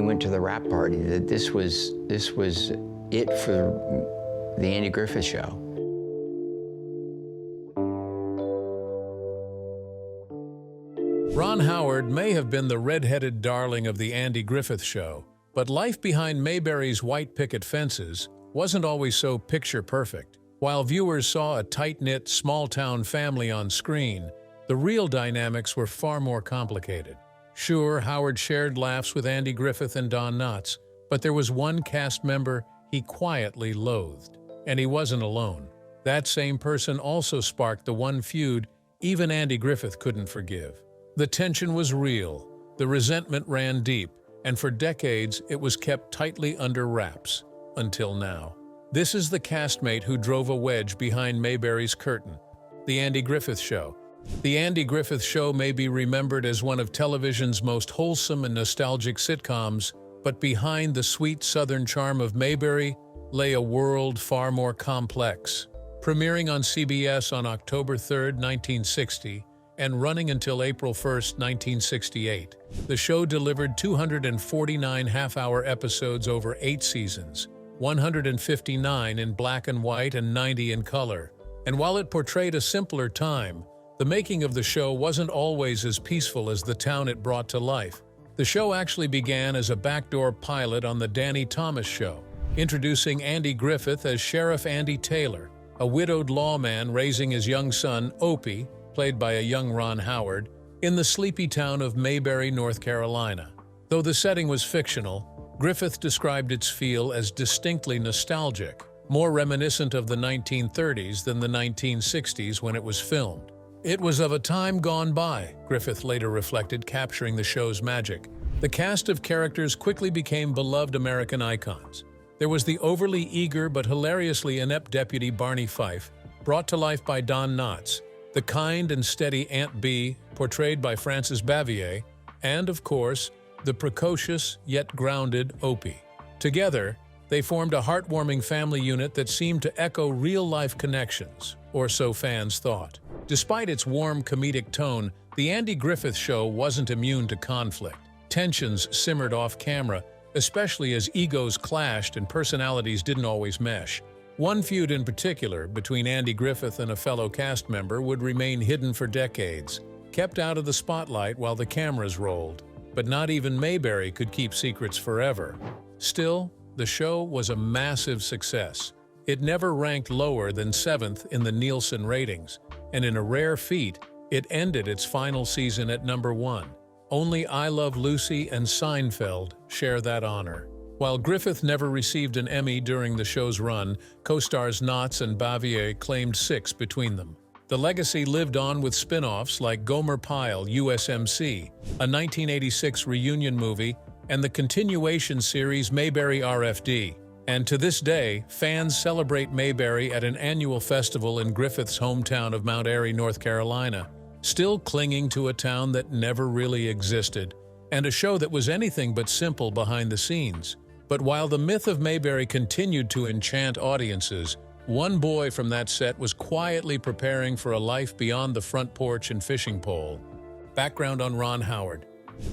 went to the wrap party that this was it for the Andy Griffith Show. Ron Howard may have been the red-headed darling of the Andy Griffith Show, but life behind Mayberry's white picket fences wasn't always so picture-perfect. While viewers saw a tight-knit, small-town family on screen, the real dynamics were far more complicated. Sure, Howard shared laughs with Andy Griffith and Don Knotts, but there was one cast member he quietly loathed. And he wasn't alone. That same person also sparked the one feud even Andy Griffith couldn't forgive. The tension was real, the resentment ran deep, and for decades it was kept tightly under wraps, until now. This is the castmate who drove a wedge behind Mayberry's curtain, The Andy Griffith Show. The Andy Griffith Show may be remembered as one of television's most wholesome and nostalgic sitcoms, but behind the sweet southern charm of Mayberry lay a world far more complex. Premiering on CBS on October 3, 1960, and running until April 1, 1968. The show delivered 249 half-hour episodes over 8 seasons, 159 in black and white and 90 in color. And while it portrayed a simpler time, the making of the show wasn't always as peaceful as the town it brought to life. The show actually began as a backdoor pilot on The Danny Thomas Show, introducing Andy Griffith as Sheriff Andy Taylor, a widowed lawman raising his young son, Opie, played by a young Ron Howard, in the sleepy town of Mayberry, North Carolina. Though the setting was fictional, Griffith described its feel as distinctly nostalgic, more reminiscent of the 1930s than the 1960s when it was filmed. It was of a time gone by, Griffith later reflected, capturing the show's magic. The cast of characters quickly became beloved American icons. There was the overly eager but hilariously inept deputy Barney Fife, brought to life by Don Knotts, the kind and steady Aunt Bee, portrayed by Frances Bavier, and, of course, the precocious yet grounded Opie. Together, they formed a heartwarming family unit that seemed to echo real-life connections, or so fans thought. Despite its warm comedic tone, The Andy Griffith Show wasn't immune to conflict. Tensions simmered off-camera, especially as egos clashed and personalities didn't always mesh. One feud in particular, between Andy Griffith and a fellow cast member, would remain hidden for decades, kept out of the spotlight while the cameras rolled. But not even Mayberry could keep secrets forever. Still, the show was a massive success. It never ranked lower than 7th in the Nielsen ratings, and in a rare feat, it ended its final season at number 1. Only I Love Lucy and Seinfeld share that honor. While Griffith never received an Emmy during the show's run, co-stars Knotts and Bavier claimed 6 between them. The legacy lived on with spin-offs like Gomer Pyle, USMC, a 1986 reunion movie, and the continuation series Mayberry RFD. And to this day, fans celebrate Mayberry at an annual festival in Griffith's hometown of Mount Airy, North Carolina, still clinging to a town that never really existed, and a show that was anything but simple behind the scenes. But while the myth of Mayberry continued to enchant audiences, one boy from that set was quietly preparing for a life beyond the front porch and fishing pole. Background on Ron Howard.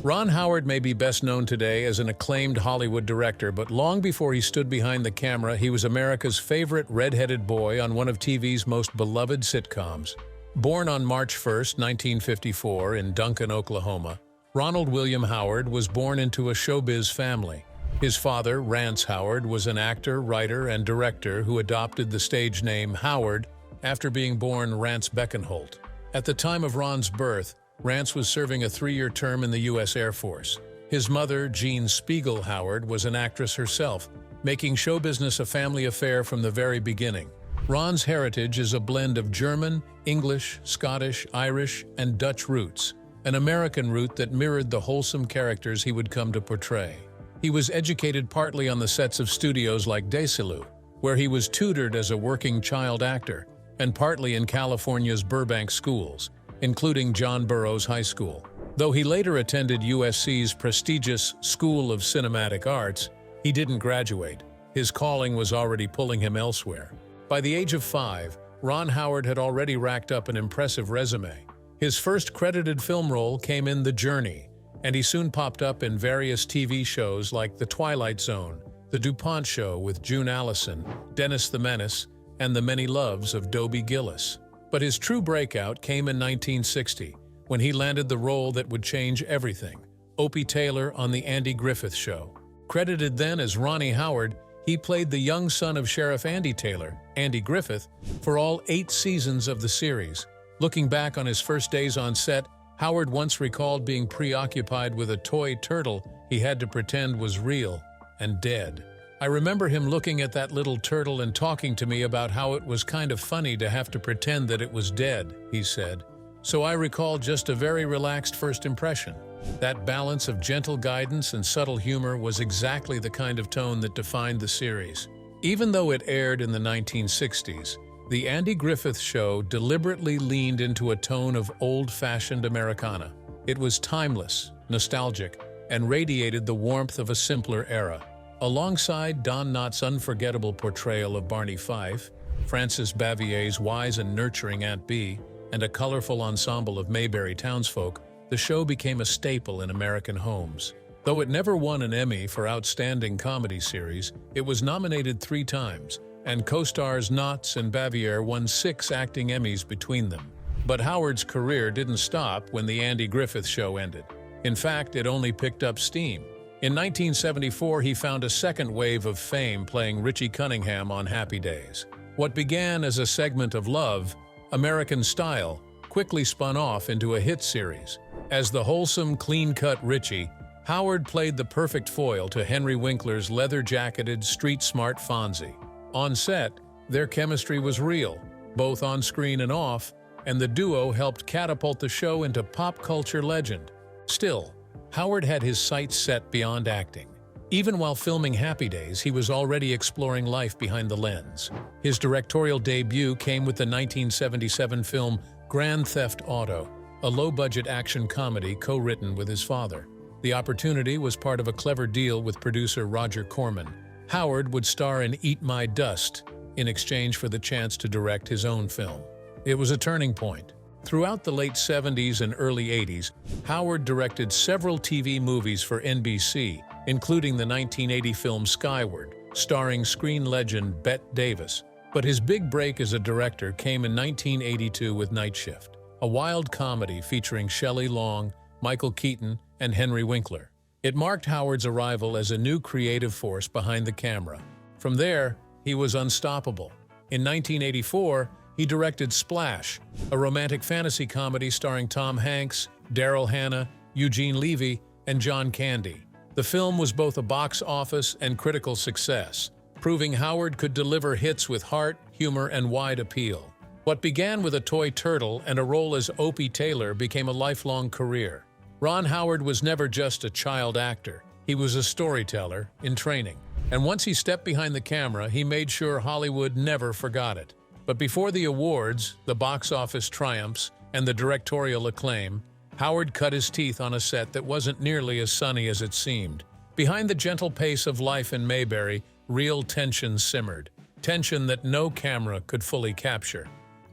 Ron Howard may be best known today as an acclaimed Hollywood director, but long before he stood behind the camera, he was America's favorite red-headed boy on one of TV's most beloved sitcoms. Born on March 1, 1954, in Duncan, Oklahoma, Ronald William Howard was born into a showbiz family. His father, Rance Howard, was an actor, writer, and director who adopted the stage name Howard after being born Rance Beckenholt. At the time of Ron's birth, Rance was serving a 3-year term in the U.S. Air Force. His mother, Jean Spiegel Howard, was an actress herself, making show business a family affair from the very beginning. Ron's heritage is a blend of German, English, Scottish, Irish, and Dutch roots, an American root that mirrored the wholesome characters he would come to portray. He was educated partly on the sets of studios like Desilu, where he was tutored as a working child actor, and partly in California's Burbank schools, including John Burroughs High School. Though he later attended USC's prestigious School of Cinematic Arts, he didn't graduate. His calling was already pulling him elsewhere. By the age of 5, Ron Howard had already racked up an impressive resume. His first credited film role came in The Journey, and he soon popped up in various TV shows like The Twilight Zone, The DuPont Show with June Allison, Dennis the Menace, and The Many Loves of Dobie Gillis. But his true breakout came in 1960, when he landed the role that would change everything, Opie Taylor on The Andy Griffith Show. Credited then as Ronnie Howard, he played the young son of Sheriff Andy Taylor, Andy Griffith, for all 8 seasons of the series. Looking back on his first days on set, Howard once recalled being preoccupied with a toy turtle he had to pretend was real and dead. "I remember him looking at that little turtle and talking to me about how it was kind of funny to have to pretend that it was dead," he said. "So I recall just a very relaxed first impression. That balance of gentle guidance and subtle humor was exactly the kind of tone that defined the series." Even though it aired in the 1960s, The Andy Griffith Show deliberately leaned into a tone of old-fashioned Americana. It was timeless, nostalgic, and radiated the warmth of a simpler era. Alongside Don Knotts' unforgettable portrayal of Barney Fife, Frances Bavier's wise and nurturing Aunt Bee, and a colorful ensemble of Mayberry townsfolk, the show became a staple in American homes. Though it never won an Emmy for Outstanding Comedy Series, it was nominated 3 times, and co-stars Knotts and Bavier won 6 acting Emmys between them. But Howard's career didn't stop when The Andy Griffith Show ended. In fact, it only picked up steam. In 1974, he found a second wave of fame playing Richie Cunningham on Happy Days. What began as a segment of Love, American Style, quickly spun off into a hit series. As the wholesome, clean-cut Richie, Howard played the perfect foil to Henry Winkler's leather-jacketed, street-smart Fonzie. On set, their chemistry was real, both on screen and off, and the duo helped catapult the show into pop culture legend. Still, Howard had his sights set beyond acting. Even while filming Happy Days, he was already exploring life behind the lens. His directorial debut came with the 1977 film Grand Theft Auto, a low-budget action comedy co-written with his father. The opportunity was part of a clever deal with producer Roger Corman. Howard would star in Eat My Dust in exchange for the chance to direct his own film. It was a turning point. Throughout the late 70s and early 80s, Howard directed several TV movies for NBC, including the 1980 film Skyward, starring screen legend Bette Davis. But his big break as a director came in 1982 with Night Shift, a wild comedy featuring Shelley Long, Michael Keaton, and Henry Winkler. It marked Howard's arrival as a new creative force behind the camera. From there, he was unstoppable. In 1984, he directed Splash, a romantic fantasy comedy starring Tom Hanks, Daryl Hannah, Eugene Levy, and John Candy. The film was both a box office and critical success, proving Howard could deliver hits with heart, humor, and wide appeal. What began with a toy turtle and a role as Opie Taylor became a lifelong career. Ron Howard was never just a child actor. He was a storyteller in training. And once he stepped behind the camera, he made sure Hollywood never forgot it. But before the awards, the box office triumphs, and the directorial acclaim, Howard cut his teeth on a set that wasn't nearly as sunny as it seemed. Behind the gentle pace of life in Mayberry, real tension simmered. Tension that no camera could fully capture.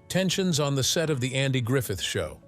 Tensions on the set of The Andy Griffith Show.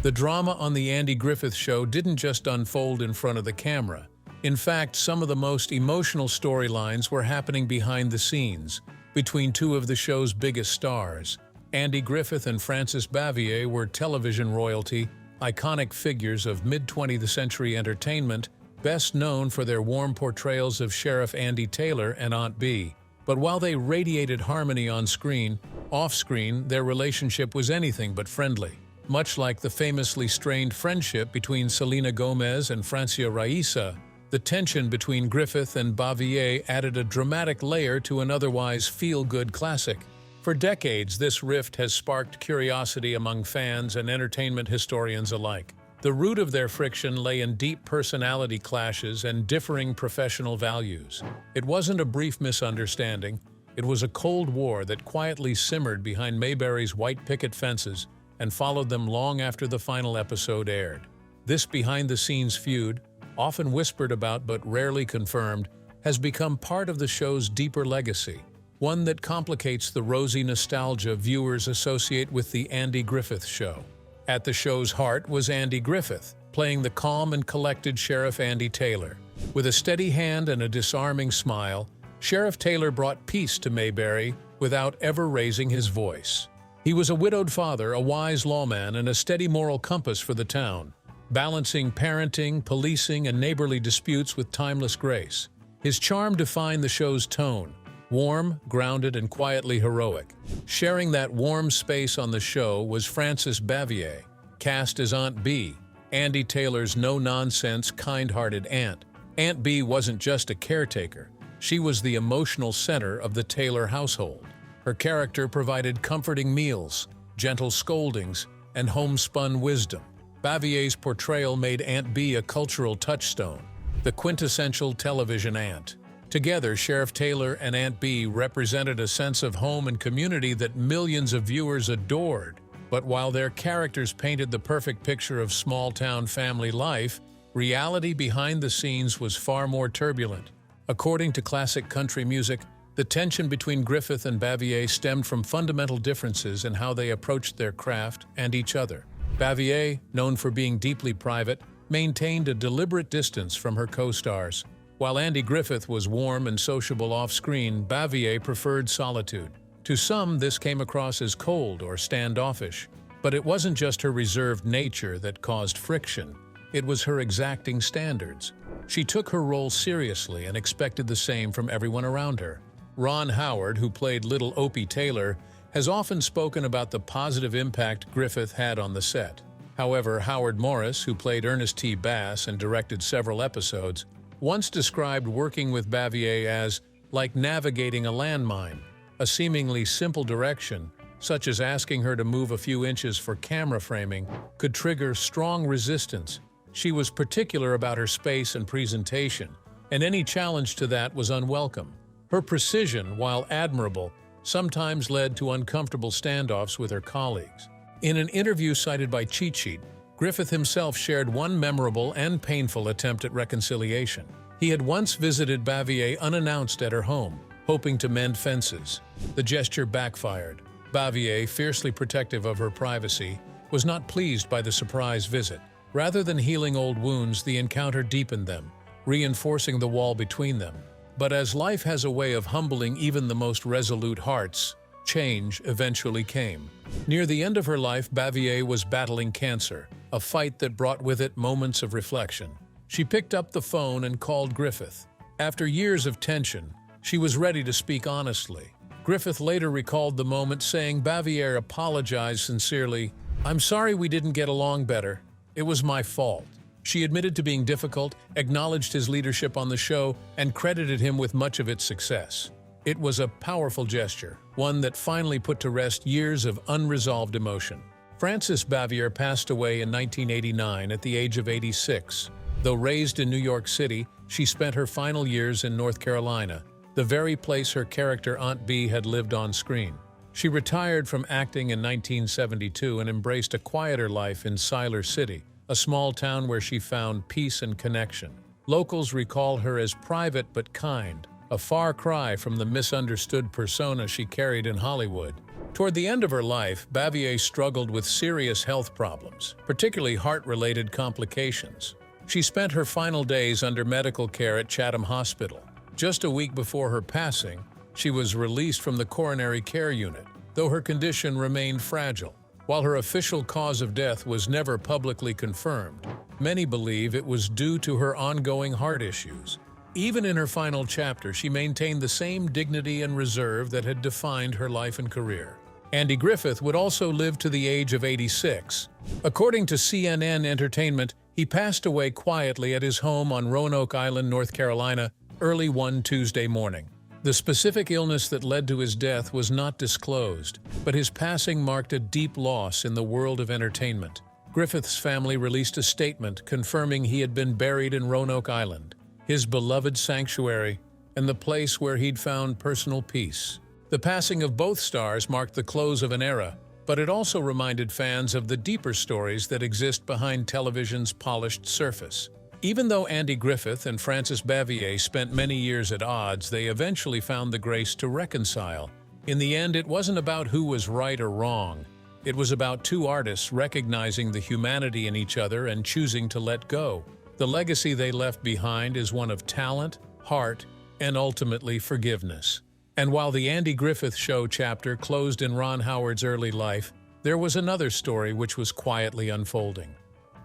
The drama on The Andy Griffith Show didn't just unfold in front of the camera. In fact, some of the most emotional storylines were happening behind the scenes, between 2 of the show's biggest stars. Andy Griffith and Frances Bavier were television royalty, iconic figures of mid-20th century entertainment, best known for their warm portrayals of Sheriff Andy Taylor and Aunt Bee. But while they radiated harmony on screen, off-screen, their relationship was anything but friendly. Much like the famously strained friendship between Selena Gomez and Francia Raisa, the tension between Griffith and Bavier added a dramatic layer to an otherwise feel-good classic. For decades, this rift has sparked curiosity among fans and entertainment historians alike. The root of their friction lay in deep personality clashes and differing professional values. It wasn't a brief misunderstanding. It was a Cold War that quietly simmered behind Mayberry's white picket fences and followed them long after the final episode aired. This behind-the-scenes feud, often whispered about but rarely confirmed, has become part of the show's deeper legacy, one that complicates the rosy nostalgia viewers associate with The Andy Griffith Show. At the show's heart was Andy Griffith, playing the calm and collected Sheriff Andy Taylor. With a steady hand and a disarming smile, Sheriff Taylor brought peace to Mayberry without ever raising his voice. He was a widowed father, a wise lawman, and a steady moral compass for the town, balancing parenting, policing, and neighborly disputes with timeless grace. His charm defined the show's tone, warm, grounded, and quietly heroic. Sharing that warm space on the show was Frances Bavier, cast as Aunt Bee, Andy Taylor's no-nonsense, kind-hearted aunt. Aunt Bee wasn't just a caretaker. She was the emotional center of the Taylor household. Her character provided comforting meals, gentle scoldings, and homespun wisdom. Bavier's portrayal made Aunt Bee a cultural touchstone, the quintessential television aunt. Together, Sheriff Taylor and Aunt Bee represented a sense of home and community that millions of viewers adored. But while their characters painted the perfect picture of small-town family life, reality behind the scenes was far more turbulent. According to classic country music, the tension between Griffith and Bavier stemmed from fundamental differences in how they approached their craft and each other. Bavier, known for being deeply private, maintained a deliberate distance from her co-stars. While Andy Griffith was warm and sociable off-screen, Bavier preferred solitude. To some, this came across as cold or standoffish. But it wasn't just her reserved nature that caused friction. It was her exacting standards. She took her role seriously and expected the same from everyone around her. Ron Howard, who played Little Opie Taylor, has often spoken about the positive impact Griffith had on the set. However, Howard Morris, who played Ernest T. Bass and directed several episodes, once described working with Bavier as like navigating a landmine. A seemingly simple direction, such as asking her to move a few inches for camera framing, could trigger strong resistance. She was particular about her space and presentation, and any challenge to that was unwelcome. Her precision, while admirable, sometimes led to uncomfortable standoffs with her colleagues. In an interview cited by Cheat Sheet, Griffith himself shared one memorable and painful attempt at reconciliation. He had once visited Bavier unannounced at her home, hoping to mend fences. The gesture backfired. Bavier, fiercely protective of her privacy, was not pleased by the surprise visit. Rather than healing old wounds, the encounter deepened them, reinforcing the wall between them. But as life has a way of humbling even the most resolute hearts, change eventually came. Near the end of her life, Bavier was battling cancer, a fight that brought with it moments of reflection. She picked up the phone and called Griffith. After years of tension, she was ready to speak honestly. Griffith later recalled the moment, saying Bavier apologized sincerely. "I'm sorry we didn't get along better. It was my fault." She admitted to being difficult, acknowledged his leadership on the show, and credited him with much of its success. It was a powerful gesture, one that finally put to rest years of unresolved emotion. Frances Bavier passed away in 1989 at the age of 86. Though raised in New York City, she spent her final years in North Carolina, the very place her character Aunt Bee had lived on screen. She retired from acting in 1972 and embraced a quieter life in Siler City, a small town where she found peace and connection. Locals recall her as private but kind, a far cry from the misunderstood persona she carried in Hollywood. Toward the end of her life, Bavier struggled with serious health problems, particularly heart-related complications. She spent her final days under medical care at Chatham Hospital. Just a week before her passing, she was released from the coronary care unit, though her condition remained fragile. While her official cause of death was never publicly confirmed, many believe it was due to her ongoing heart issues. Even in her final chapter, she maintained the same dignity and reserve that had defined her life and career. Andy Griffith would also live to the age of 86. According to CNN Entertainment, he passed away quietly at his home on Roanoke Island, North Carolina, early one Tuesday morning. The specific illness that led to his death was not disclosed, but his passing marked a deep loss in the world of entertainment. Griffith's family released a statement confirming he had been buried in Roanoke Island, his beloved sanctuary, and the place where he'd found personal peace. The passing of both stars marked the close of an era, but it also reminded fans of the deeper stories that exist behind television's polished surface. Even though Andy Griffith and Frances Bavier spent many years at odds, they eventually found the grace to reconcile. In the end, it wasn't about who was right or wrong, It was about two artists recognizing the humanity in each other and choosing to let go. The legacy they left behind is one of talent, heart, and ultimately forgiveness. And while the Andy Griffith Show chapter closed in Ron Howard's early life, there was another story which was quietly unfolding.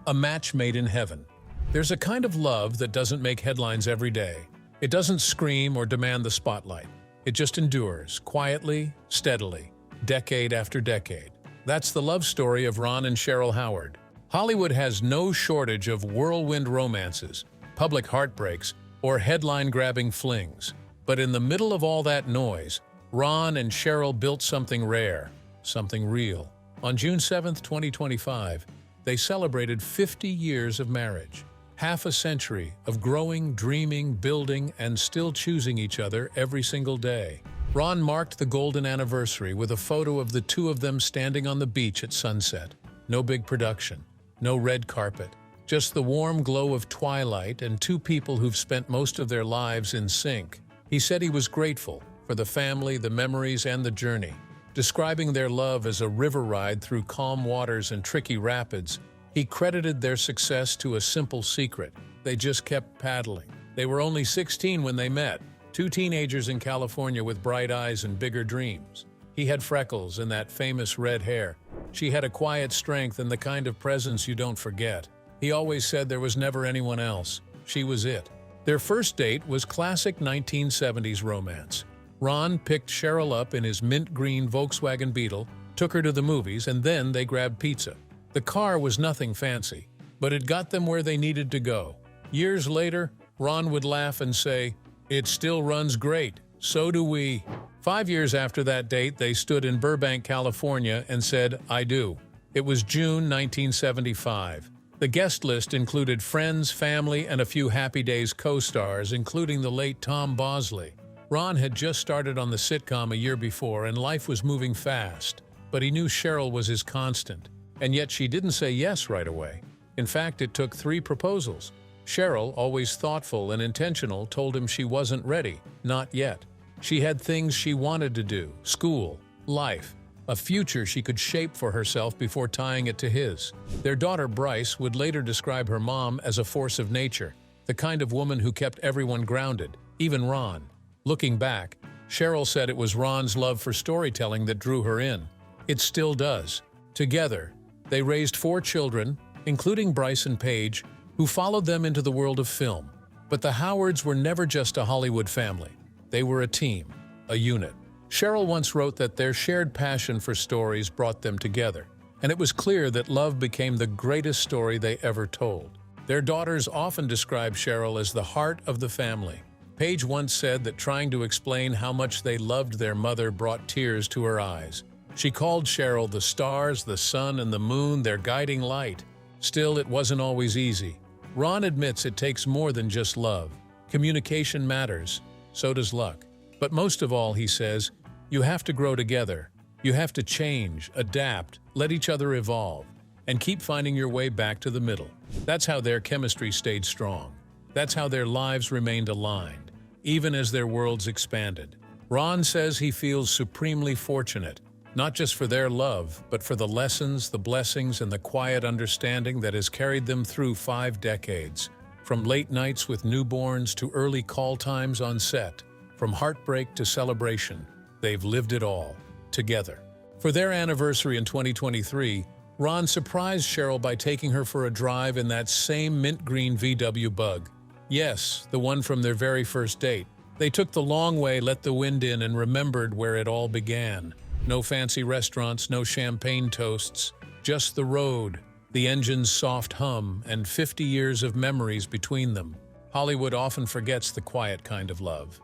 A match made in heaven. There's a kind of love that doesn't make headlines every day. It doesn't scream or demand the spotlight. It just endures, quietly, steadily, decade after decade. That's the love story of Ron and Cheryl Howard. Hollywood has no shortage of whirlwind romances, public heartbreaks, or headline-grabbing flings. But in the middle of all that noise, Ron and Cheryl built something rare, something real. On June 7, 2025, they celebrated 50 years of marriage. Half a century of growing, dreaming, building, and still choosing each other every single day. Ron marked the golden anniversary with a photo of the two of them standing on the beach at sunset. No big production, no red carpet, just the warm glow of twilight and two people who've spent most of their lives in sync. He said he was grateful for the family, the memories, and the journey, describing their love as a river ride through calm waters and tricky rapids. He credited their success to a simple secret. They just kept paddling. They were only 16 when they met, two teenagers in California with bright eyes and bigger dreams. He had freckles and that famous red hair. She had a quiet strength and the kind of presence you don't forget. He always said there was never anyone else. She was it. Their first date was classic 1970s romance. Ron picked Cheryl up in his mint green Volkswagen Beetle, took her to the movies, and then they grabbed pizza. The car was nothing fancy, but it got them where they needed to go. Years later, Ron would laugh and say, "It still runs great, so do we." 5 years after that date, they stood in Burbank, California and said, "I do." It was June 1975. The guest list included friends, family, and a few Happy Days co-stars, including the late Tom Bosley. Ron had just started on the sitcom a year before, and life was moving fast. But he knew Cheryl was his constant. And yet she didn't say yes right away. In fact, it took 3 proposals. Cheryl, always thoughtful and intentional, told him she wasn't ready, not yet. She had things she wanted to do, school, life, a future she could shape for herself before tying it to his. Their daughter Bryce would later describe her mom as a force of nature, the kind of woman who kept everyone grounded, even Ron. Looking back, Cheryl said it was Ron's love for storytelling that drew her in. It still does. Together, they raised 4 children, including Bryce and Paige, who followed them into the world of film. But the Howards were never just a Hollywood family. They were a team, a unit. Cheryl once wrote that their shared passion for stories brought them together, and it was clear that love became the greatest story they ever told. Their daughters often describe Cheryl as the heart of the family. Paige once said that trying to explain how much they loved their mother brought tears to her eyes. She called Cheryl the stars, the sun, and the moon, their guiding light. Still, it wasn't always easy. Ron admits it takes more than just love. Communication matters. So does luck. But most of all, he says, you have to grow together. You have to change, adapt, let each other evolve, and keep finding your way back to the middle. That's how their chemistry stayed strong. That's how their lives remained aligned, even as their worlds expanded. Ron says he feels supremely fortunate, not just for their love, but for the lessons, the blessings, and the quiet understanding that has carried them through 5 decades. From late nights with newborns to early call times on set, from heartbreak to celebration, they've lived it all, together. For their anniversary in 2023, Ron surprised Cheryl by taking her for a drive in that same mint green VW Bug. Yes, the one from their very first date. They took the long way, let the wind in, and remembered where it all began. No fancy restaurants, no champagne toasts, just the road, the engine's soft hum, and 50 years of memories between them. Hollywood often forgets the quiet kind of love.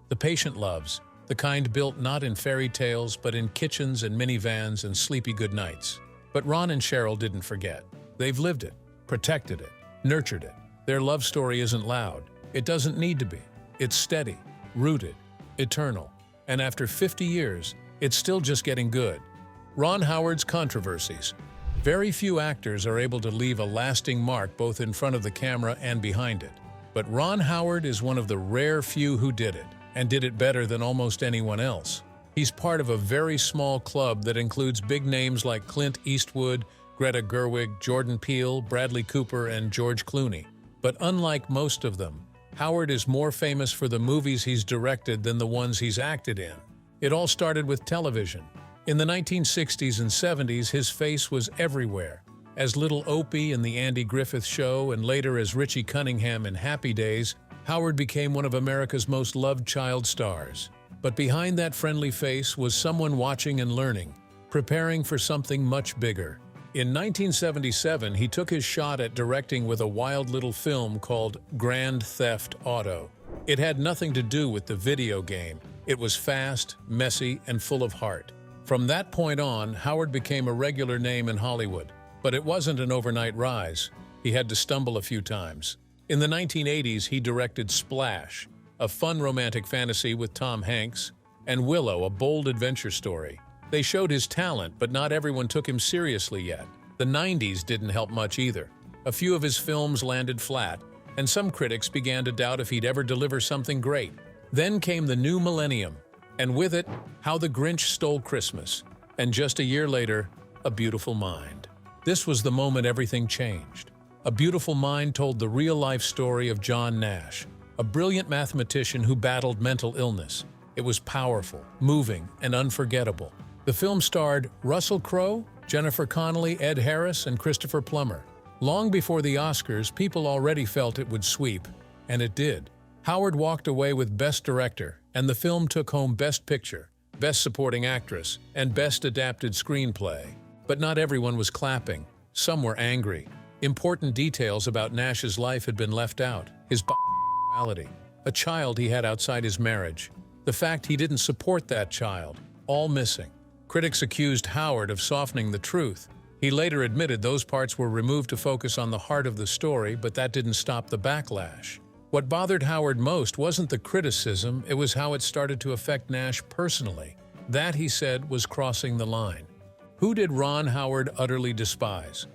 The patient loves, the kind built not in fairy tales, but in kitchens and minivans and sleepy goodnights. But Ron and Cheryl didn't forget. They've lived it, protected it, nurtured it. Their love story isn't loud. It doesn't need to be. It's steady, rooted, eternal. And after 50 years, it's still just getting good. Ron Howard's controversies. Very few actors are able to leave a lasting mark both in front of the camera and behind it. But Ron Howard is one of the rare few who did it, and did it better than almost anyone else. He's part of a very small club that includes big names like Clint Eastwood, Greta Gerwig, Jordan Peele, Bradley Cooper, and George Clooney. But unlike most of them, Howard is more famous for the movies he's directed than the ones he's acted in. It all started with television. In the 1960s and 70s, his face was everywhere. As little Opie in The Andy Griffith Show and later as Richie Cunningham in Happy Days, Howard became one of America's most loved child stars. But behind that friendly face was someone watching and learning, preparing for something much bigger. In 1977, he took his shot at directing with a wild little film called Grand Theft Auto. It had nothing to do with the video game. It was fast, messy, and full of heart. From that point on, Howard became a regular name in Hollywood. But it wasn't an overnight rise. He had to stumble a few times. In the 1980s, he directed Splash, a fun romantic fantasy with Tom Hanks, and Willow, a bold adventure story. They showed his talent, but not everyone took him seriously yet. The 90s didn't help much either. A few of his films landed flat, and some critics began to doubt if he'd ever deliver something great. Then came the new millennium, and with it, How the Grinch Stole Christmas, and just a year later, A Beautiful Mind. This was the moment everything changed. A Beautiful Mind told the real-life story of John Nash, a brilliant mathematician who battled mental illness. It was powerful, moving, and unforgettable. The film starred Russell Crowe, Jennifer Connelly, Ed Harris, and Christopher Plummer. Long before the Oscars, people already felt it would sweep, and it did. Howard walked away with Best Director, and the film took home Best Picture, Best Supporting Actress, and Best Adapted Screenplay. But not everyone was clapping. Some were angry. Important details about Nash's life had been left out. His bisexuality, a child he had outside his marriage, the fact he didn't support that child, all missing. Critics accused Howard of softening the truth. He later admitted those parts were removed to focus on the heart of the story, but that didn't stop the backlash. What bothered Howard most wasn't the criticism, it was how it started to affect Nash personally. That, he said, was crossing the line. Who did Ron Howard utterly despise?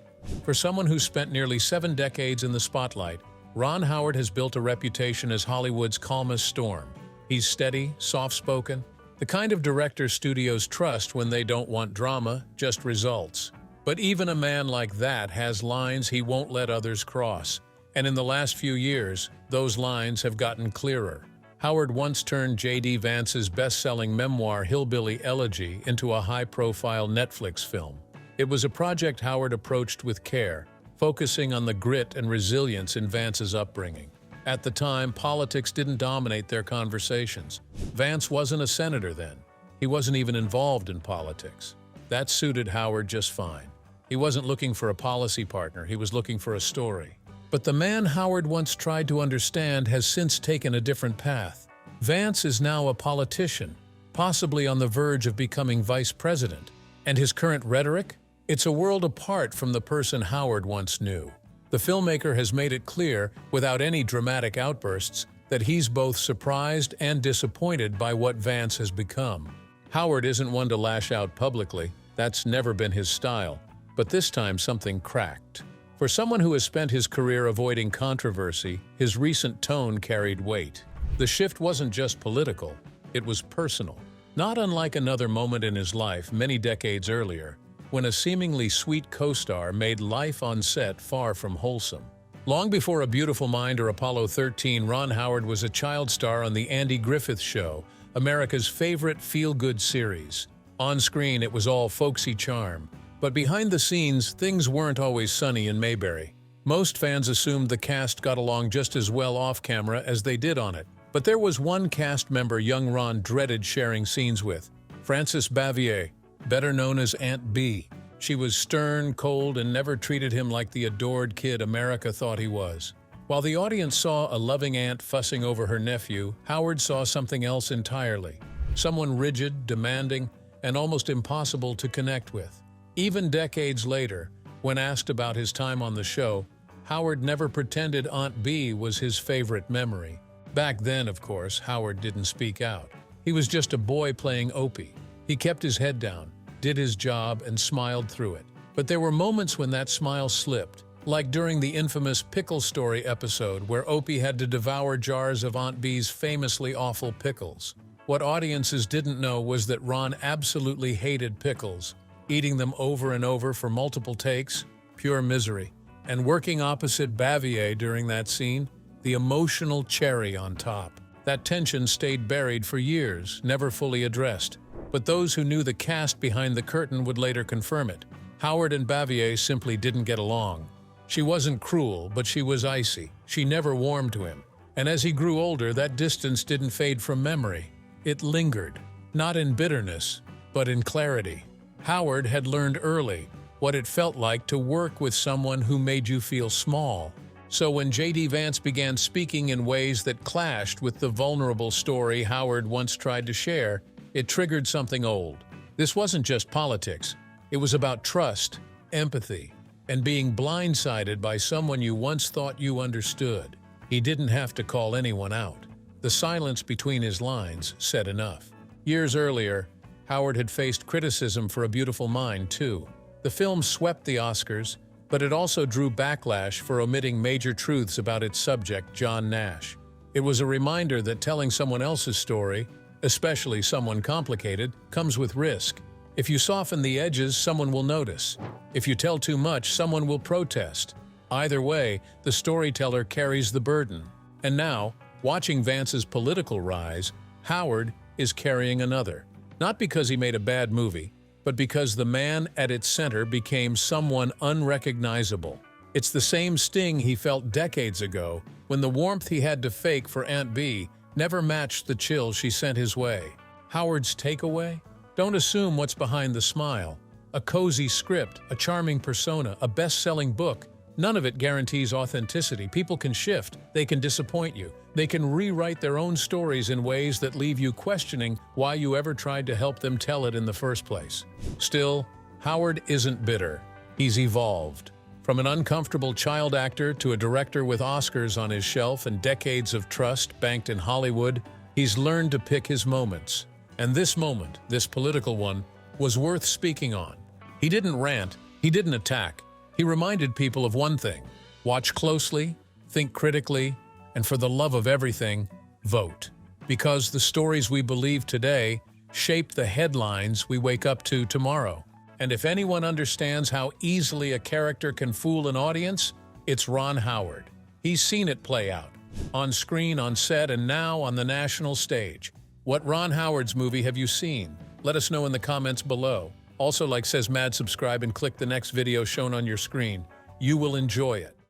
For someone who spent nearly 7 decades in the spotlight, Ron Howard has built a reputation as Hollywood's calmest storm. He's steady, soft-spoken, the kind of director studios trust when they don't want drama, just results. But even a man like that has lines he won't let others cross. And in the last few years, those lines have gotten clearer. Howard once turned J.D. Vance's best-selling memoir Hillbilly Elegy into a high-profile Netflix film. It was a project Howard approached with care, focusing on the grit and resilience in Vance's upbringing. At the time, politics didn't dominate their conversations. Vance wasn't a senator then. He wasn't even involved in politics. That suited Howard just fine. He wasn't looking for a policy partner, he was looking for a story. But the man Howard once tried to understand has since taken a different path. Vance is now a politician, possibly on the verge of becoming vice president. And his current rhetoric? It's a world apart from the person Howard once knew. The filmmaker has made it clear, without any dramatic outbursts, that he's both surprised and disappointed by what Vance has become. Howard isn't one to lash out publicly, that's never been his style, but this time something cracked. For someone who has spent his career avoiding controversy, his recent tone carried weight. The shift wasn't just political, it was personal. Not unlike another moment in his life many decades earlier, when a seemingly sweet co-star made life on set far from wholesome. Long before A Beautiful Mind or Apollo 13, Ron Howard was a child star on The Andy Griffith Show, America's favorite feel-good series. On screen, it was all folksy charm. But behind the scenes, things weren't always sunny in Mayberry. Most fans assumed the cast got along just as well off-camera as they did on it. But there was one cast member young Ron dreaded sharing scenes with, Frances Bavier, better known as Aunt B. She was stern, cold, and never treated him like the adored kid America thought he was. While the audience saw a loving aunt fussing over her nephew, Howard saw something else entirely. Someone rigid, demanding, and almost impossible to connect with. Even decades later, when asked about his time on the show, Howard never pretended Aunt B was his favorite memory. Back then, of course, Howard didn't speak out. He was just a boy playing Opie. He kept his head down, did his job, and smiled through it. But there were moments when that smile slipped, like during the infamous Pickle Story episode where Opie had to devour jars of Aunt B's famously awful pickles. What audiences didn't know was that Ron absolutely hated pickles, eating them over and over for multiple takes, pure misery. And working opposite Bavier during that scene, the emotional cherry on top. That tension stayed buried for years, never fully addressed. But those who knew the cast behind the curtain would later confirm it. Howard and Bavier simply didn't get along. She wasn't cruel, but she was icy. She never warmed to him. And as he grew older, that distance didn't fade from memory. It lingered, not in bitterness, but in clarity. Howard had learned early what it felt like to work with someone who made you feel small. So when J.D. Vance began speaking in ways that clashed with the vulnerable story Howard once tried to share, it triggered something old. This wasn't just politics. It was about trust, empathy, and being blindsided by someone you once thought you understood. He didn't have to call anyone out. The silence between his lines said enough. Years earlier, Howard had faced criticism for A Beautiful Mind, too. The film swept the Oscars, but it also drew backlash for omitting major truths about its subject, John Nash. It was a reminder that telling someone else's story, especially someone complicated, comes with risk. If you soften the edges, someone will notice. If you tell too much, someone will protest. Either way, the storyteller carries the burden. And now, watching Vance's political rise, Howard is carrying another. Not because he made a bad movie, but because the man at its center became someone unrecognizable. It's the same sting he felt decades ago when the warmth he had to fake for Aunt Bee never matched the chill she sent his way. Howard's takeaway? Don't assume what's behind the smile. A cozy script, a charming persona, a best-selling book. None of it guarantees authenticity. People can shift. They can disappoint you. They can rewrite their own stories in ways that leave you questioning why you ever tried to help them tell it in the first place. Still, Howard isn't bitter. He's evolved. From an uncomfortable child actor to a director with Oscars on his shelf and decades of trust banked in Hollywood, he's learned to pick his moments. And this moment, this political one, was worth speaking on. He didn't rant. He didn't attack. He reminded people of one thing: watch closely, think critically, and for the love of everything, vote. Because the stories we believe today shape the headlines we wake up to tomorrow. And if anyone understands how easily a character can fool an audience, it's Ron Howard. He's seen it play out, on screen, on set, and now on the national stage. What Ron Howard's movie have you seen? Let us know in the comments below. Also, like says Mad, subscribe and click the next video shown on your screen. You will enjoy it.